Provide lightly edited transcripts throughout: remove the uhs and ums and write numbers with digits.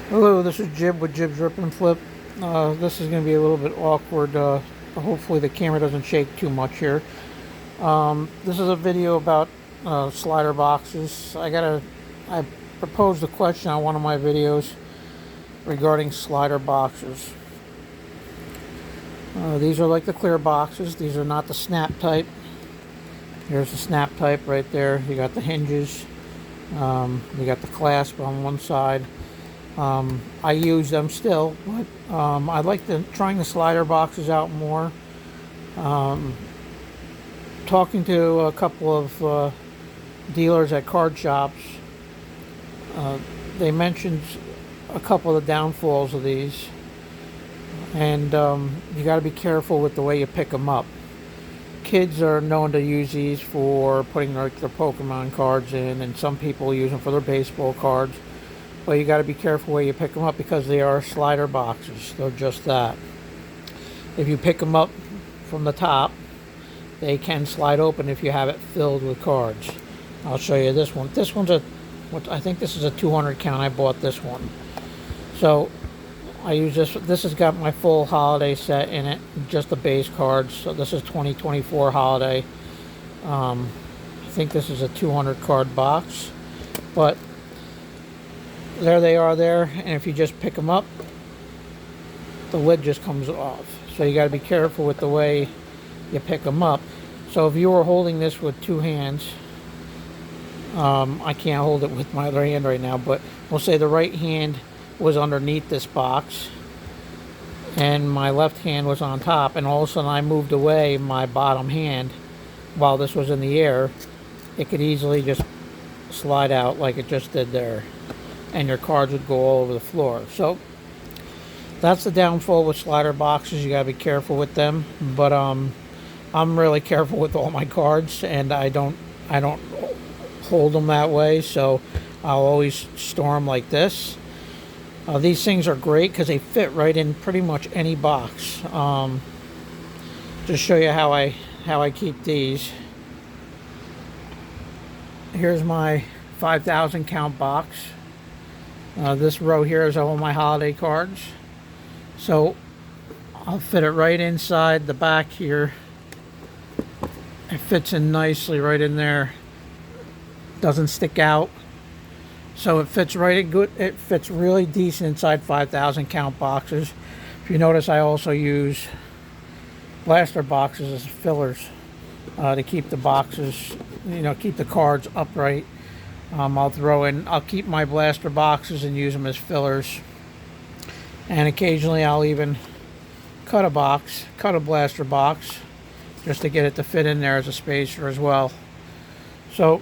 Hello, this is Jib with Jib's Rip and Flip. This is going to be a little bit awkward. Hopefully the camera doesn't shake too much here. This is a video about slider boxes. I proposed a question on one of my videos regarding slider boxes. These are like the clear boxes. These are not the snap type. Here's the snap type right there. You got the hinges. You got the clasp on one side. I use them still, but I like trying the slider boxes out more. Talking to a couple of dealers at card shops, they mentioned a couple of the downfalls of these, and you got to be careful with the way you pick them up. Kids are known to use these for putting their Pokemon cards in, and some people use them for their baseball cards. But you got to be careful where you pick them up because they are slider boxes. They're just that. If you pick them up from the top, they can slide open if you have it filled with cards. I'll show you this one. This one's I think this is a 200 count. I bought this one. So I use this. This has got my full holiday set in it, just the base cards. So this is 2024 holiday. I think this is a 200 card box, but there they are there, and if you just pick them up, the lid just comes off. So you got to be careful with the way you pick them up. So if you were holding this with two hands, I can't hold it with my other hand right now, but we'll say the right hand was underneath this box and my left hand was on top, and all of a sudden I moved away my bottom hand while this was in the air, it could easily just slide out like it just did there, and your cards would go all over the floor. So that's the downfall with slider boxes. You gotta be careful with them. But I'm really careful with all my cards, and I don't hold them that way. So I'll always store them like this. These things are great because they fit right in pretty much any box. Just show you how I keep these. Here's my 5,000 count box. This row here is all my holiday cards. So I'll fit it right inside the back here. It fits in nicely right in there. Doesn't stick out. So it fits right in good. It fits really decent inside 5,000 count boxes. If you notice, I also use blaster boxes as fillers to keep the boxes, keep the cards upright. I'll keep my blaster boxes and use them as fillers. And occasionally I'll even cut a blaster box, just to get it to fit in there as a spacer as well. So,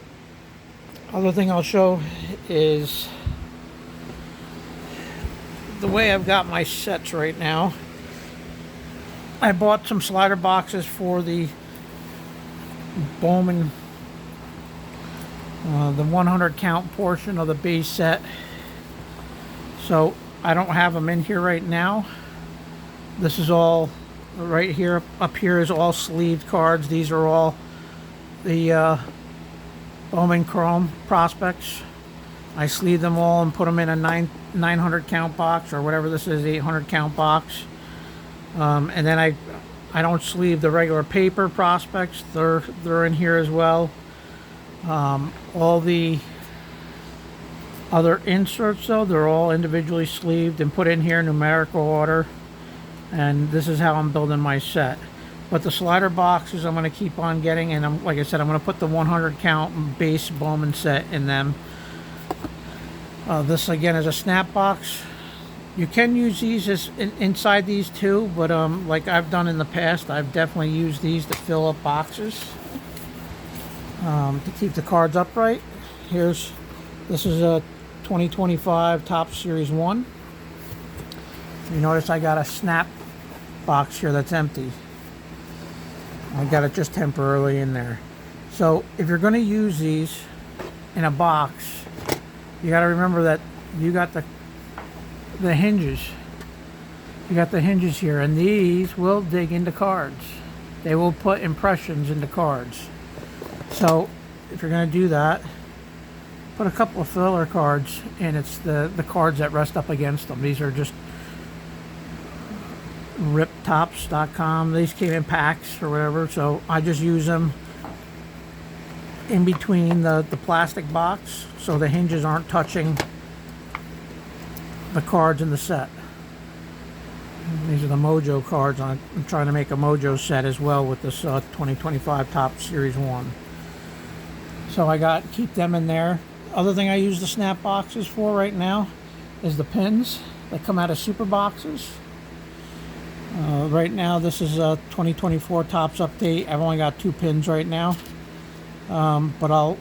other thing I'll show is the way I've got my sets right now. I bought some slider boxes for the Bowman, the 100 count portion of the base set. So I don't have them in here right now. This is all right here. Up here is all sleeved cards. These are all the Bowman Chrome prospects. I sleeve them all and put them in a 900 count box, or whatever this is, 800 count box. And then I don't sleeve the regular paper prospects. They're in here as well. All the other inserts, though, they're all individually sleeved and put in here in numerical order. And this is how I'm building my set. But the slider boxes I'm going to keep on getting, and like I said, I'm going to put the 100 count base Bowman set in them. This again is a snap box. You can use these inside these too, but like I've done in the past, I've definitely used these to fill up boxes to keep the cards upright. This is a 2025 Top Series 1. You notice I got a snap box here that's empty. I got it just temporarily in there. So if you're going to use these in a box, you got to remember that you got the hinges. You got the hinges here, and these will dig into cards. They will put impressions into cards. So if you're going to do that, put a couple of filler cards, and it's the cards that rest up against them. These are just riptops.com. These came in packs or whatever, so I just use them in between the plastic box so the hinges aren't touching the cards in the set. These are the Mojo cards. I'm trying to make a Mojo set as well with this 2025 Topps Series 1. So I keep them in there. Other thing I use the snap boxes for right now is the pins that come out of super boxes. Right now this is a 2024 Topps update. I've only got 2 pins right now. But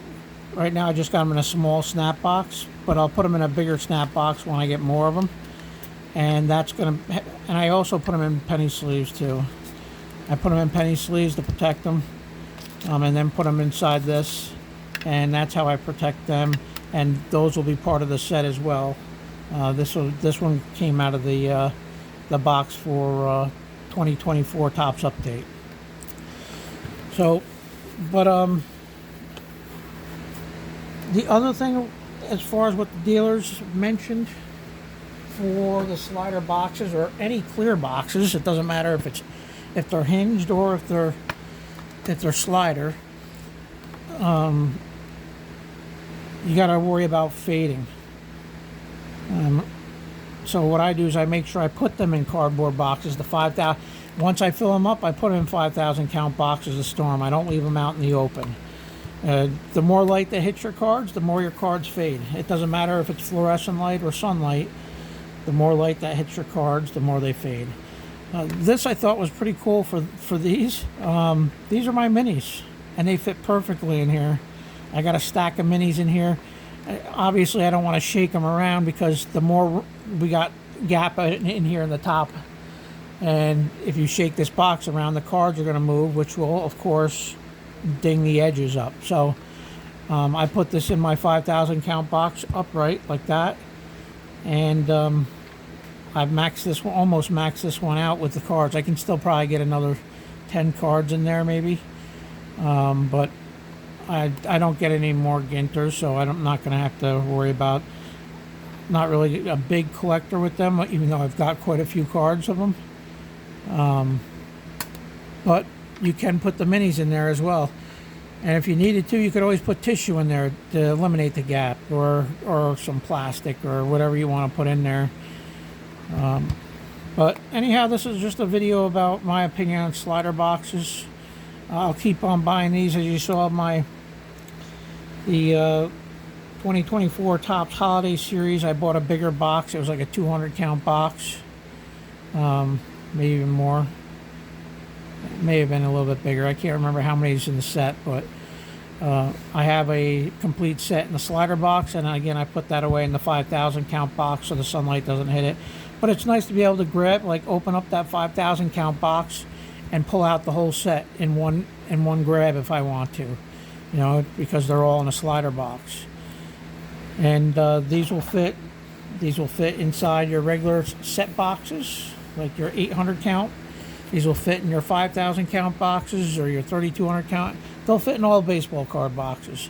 right now I just got them in a small snap box, but I'll put them in a bigger snap box when I get more of them. And I also put them in penny sleeves too. I put them in penny sleeves to protect them, and then put them inside this, and that's how I protect them. And those will be part of the set as well. This one came out of the box for 2024 Topps update. So, but the other thing, as far as what the dealers mentioned for the slider boxes or any clear boxes, it doesn't matter if they're hinged or if they're slider, you got to worry about fading. So what I do is I make sure I put them in cardboard boxes. The 5,000. Once I fill them up, I put them in 5,000 count boxes to store them. I don't leave them out in the open. The more light that hits your cards, the more your cards fade. It doesn't matter if it's fluorescent light or sunlight. The more light that hits your cards, the more they fade. This I thought was pretty cool for these. These are my minis, and they fit perfectly in here. I got a stack of minis in here. Obviously, I don't want to shake them around because the more we got gap in here in the top, and if you shake this box around, the cards are going to move, which will, of course, ding the edges up. So I put this in my 5,000 count box upright like that, and I've maxed this one, almost maxed this one out with the cards. I can still probably get another 10 cards in there maybe, but I don't get any more Ginters, so I'm not going to have to worry about. Not really a big collector with them, even though I've got quite a few cards of them. But you can put the minis in there as well, and if you needed to, you could always put tissue in there to eliminate the gap, or some plastic or whatever you want to put in there. But anyhow, this is just a video about my opinion on slider boxes. I'll keep on buying these. As you saw, the 2024 Topps Holiday Series, I bought a bigger box. It was like a 200 count box, maybe even more. It may have been a little bit bigger. I can't remember how many is in the set, but I have a complete set in the slider box, and again, I put that away in the 5,000 count box so the sunlight doesn't hit it. But it's nice to be able to grab, like, open up that 5,000 count box and pull out the whole set in one grab if I want to, because they're all in a slider box. And these will fit inside your regular set boxes, like your 800 count. These will fit in your 5,000 count boxes or your 3,200 count. They'll fit in all baseball card boxes.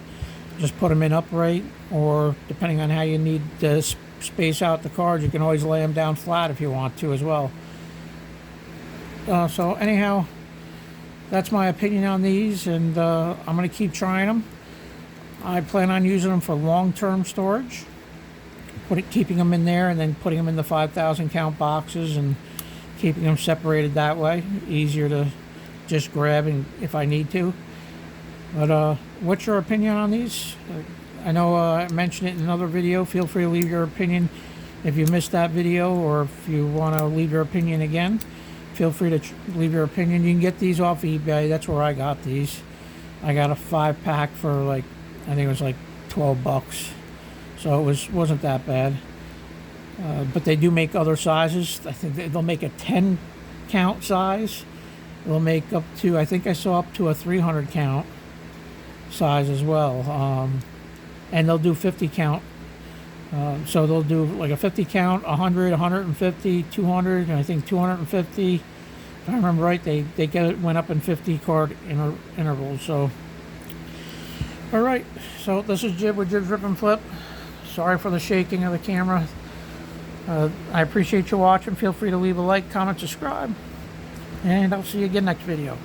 Just put them in upright, or depending on how you need to space out the cards, you can always lay them down flat if you want to as well. So anyhow, that's my opinion on these, and I'm going to keep trying them. I plan on using them for long-term storage, keeping them in there and then putting them in the 5,000 count boxes and keeping them separated that way. Easier to just grab if I need to. But what's your opinion on these? I know I mentioned it in another video. Feel free to leave your opinion if you missed that video, or if you want to leave your opinion again. Feel free to leave your opinion. You can get these off eBay. That's where I got these. I got a 5-pack for I think it was like $12, so it wasn't that bad. But they do make other sizes. I think they'll make a 10 count size. They'll make up to, I think I saw up to a 300 count size as well. And they'll do 50 count. So they'll do like a 50 count, 100, 150, 200, and I think 250. If I remember right, they went up in 50 card intervals. So All right, so this is Jib with Jib's Rip and Flip. Sorry for the shaking of the camera. I appreciate you watching. Feel free to leave a like, comment, subscribe, and I'll see you again next video.